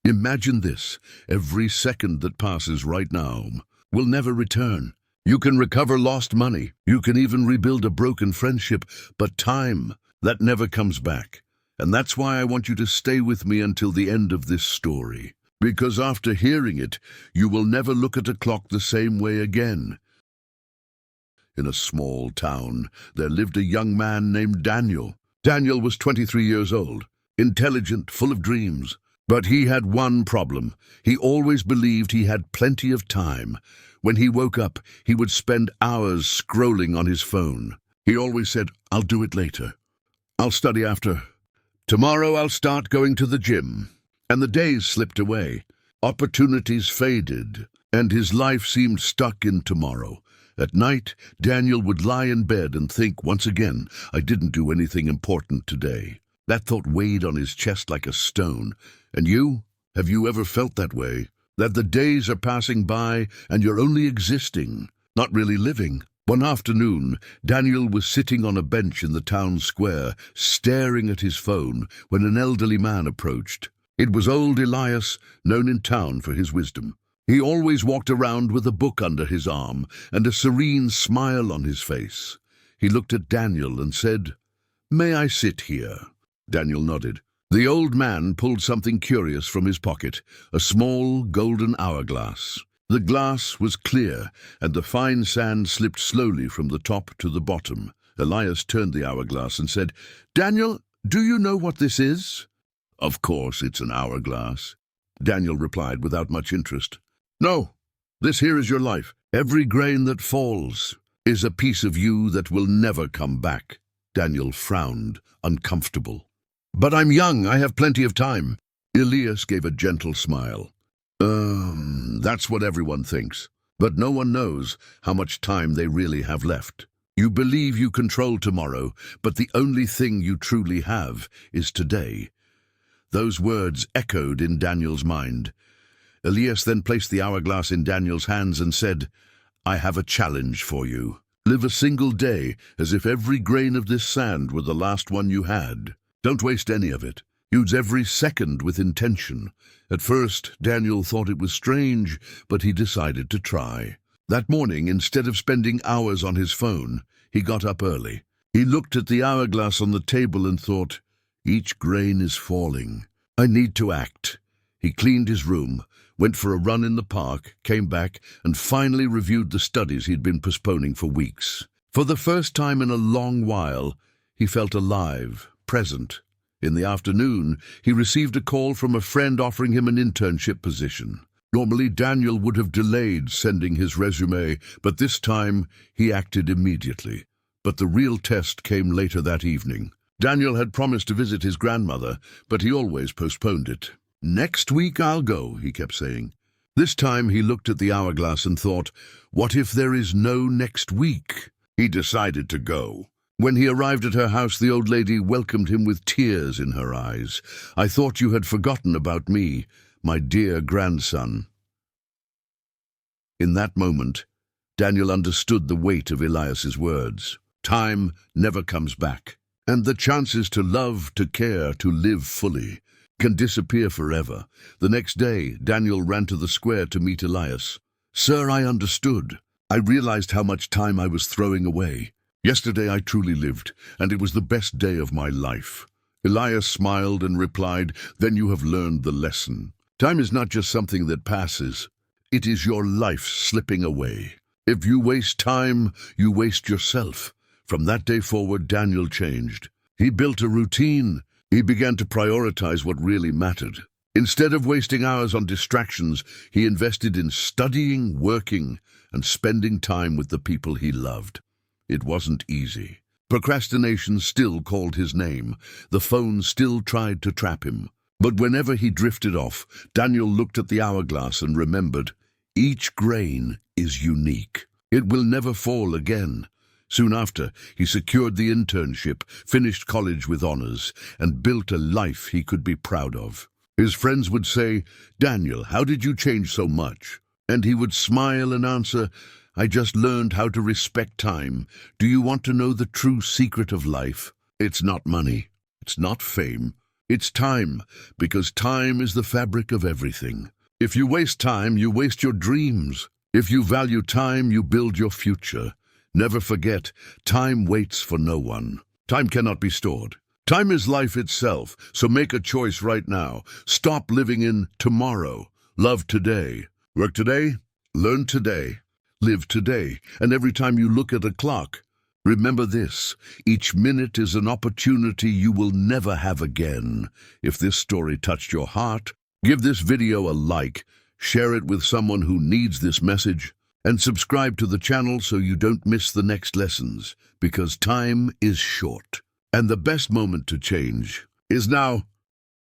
Imagine this: every second that passes right now will never return. You can recover lost money. You can even rebuild a broken friendship, but time, that never comes back. And that's why I want you to stay with me until the end of this story. Because after hearing it, you will never look at a clock the same way again. In a small town, there lived a young man named Daniel. Daniel was 23 years old, intelligent, full of dreams. But he had one problem. He always believed he had plenty of time. When he woke up, he would spend hours scrolling on his phone. He always said, "I'll do it later. I'll study after. Tomorrow I'll start going to the gym." And the days slipped away. Opportunities faded, and his life seemed stuck in tomorrow. At night, Daniel would lie in bed and think once again, "I didn't do anything important today." That thought weighed on his chest like a stone. And you? Have you ever felt that way? That the days are passing by and you're only existing, not really living? One afternoon, Daniel was sitting on a bench in the town square, staring at his phone, when an elderly man approached. It was old Elias, known in town for his wisdom. He always walked around with a book under his arm and a serene smile on his face. He looked at Daniel and said, "May I sit here?" Daniel nodded. The old man pulled something curious from his pocket, a small golden hourglass. The glass was clear, and the fine sand slipped slowly from the top to the bottom. Elias turned the hourglass and said, "Daniel, do you know what this is?" "Of course it's an hourglass," Daniel replied without much interest. "No, this here is your life. Every grain that falls is a piece of you that will never come back." Daniel frowned, uncomfortable. "But I'm young, I have plenty of time." Elias gave a gentle smile. That's what everyone thinks. But no one knows how much time they really have left. You believe you control tomorrow, but the only thing you truly have is today." Those words echoed in Daniel's mind. Elias then placed the hourglass in Daniel's hands and said, "I have a challenge for you. Live a single day as if every grain of this sand were the last one you had. Don't waste any of it. Use every second with intention." At first, Daniel thought it was strange, but he decided to try. That morning, instead of spending hours on his phone, he got up early. He looked at the hourglass on the table and thought, "Each grain is falling. I need to act." He cleaned his room, went for a run in the park, came back, and finally reviewed the studies he'd been postponing for weeks. For the first time in a long while, he felt alive, present. In the afternoon, he received a call from a friend offering him an internship position. Normally, Daniel would have delayed sending his resume, but this time he acted immediately. But the real test came later that evening. Daniel had promised to visit his grandmother, but he always postponed it. "Next week I'll go," he kept saying. This time he looked at the hourglass and thought, what if there is no next week? He decided to go. When he arrived at her house, the old lady welcomed him with tears in her eyes. "I thought you had forgotten about me, my dear grandson." In that moment, Daniel understood the weight of Elias's words. Time never comes back, and the chances to love, to care, to live fully can disappear forever. The next day, Daniel ran to the square to meet Elias. "Sir, I understood. I realized how much time I was throwing away. Yesterday I truly lived, and it was the best day of my life." Elias smiled and replied, "Then you have learned the lesson. Time is not just something that passes. It is your life slipping away. If you waste time, you waste yourself." From that day forward, Daniel changed. He built a routine. He began to prioritize what really mattered. Instead of wasting hours on distractions, he invested in studying, working, and spending time with the people he loved. It wasn't easy. Procrastination still called his name. The phone still tried to trap him. But whenever he drifted off, Daniel looked at the hourglass and remembered, each grain is unique. It will never fall again. Soon after, he secured the internship, finished college with honors, and built a life he could be proud of. His friends would say, "Daniel, how did you change so much?" And he would smile and answer, "I just learned how to respect time. Do you want to know the true secret of life? It's not money. It's not fame. It's time, because time is the fabric of everything. If you waste time, you waste your dreams. If you value time, you build your future. Never forget, time waits for no one. Time cannot be stored. Time is life itself, so make a choice right now. Stop living in tomorrow. Love today. Work today. Learn today. Live today. And every time you look at a clock, remember this: each minute is an opportunity you will never have again. If this story touched your heart, give this video a like, share it with someone who needs this message, and subscribe to the channel so you don't miss the next lessons, because time is short. And the best moment to change is now.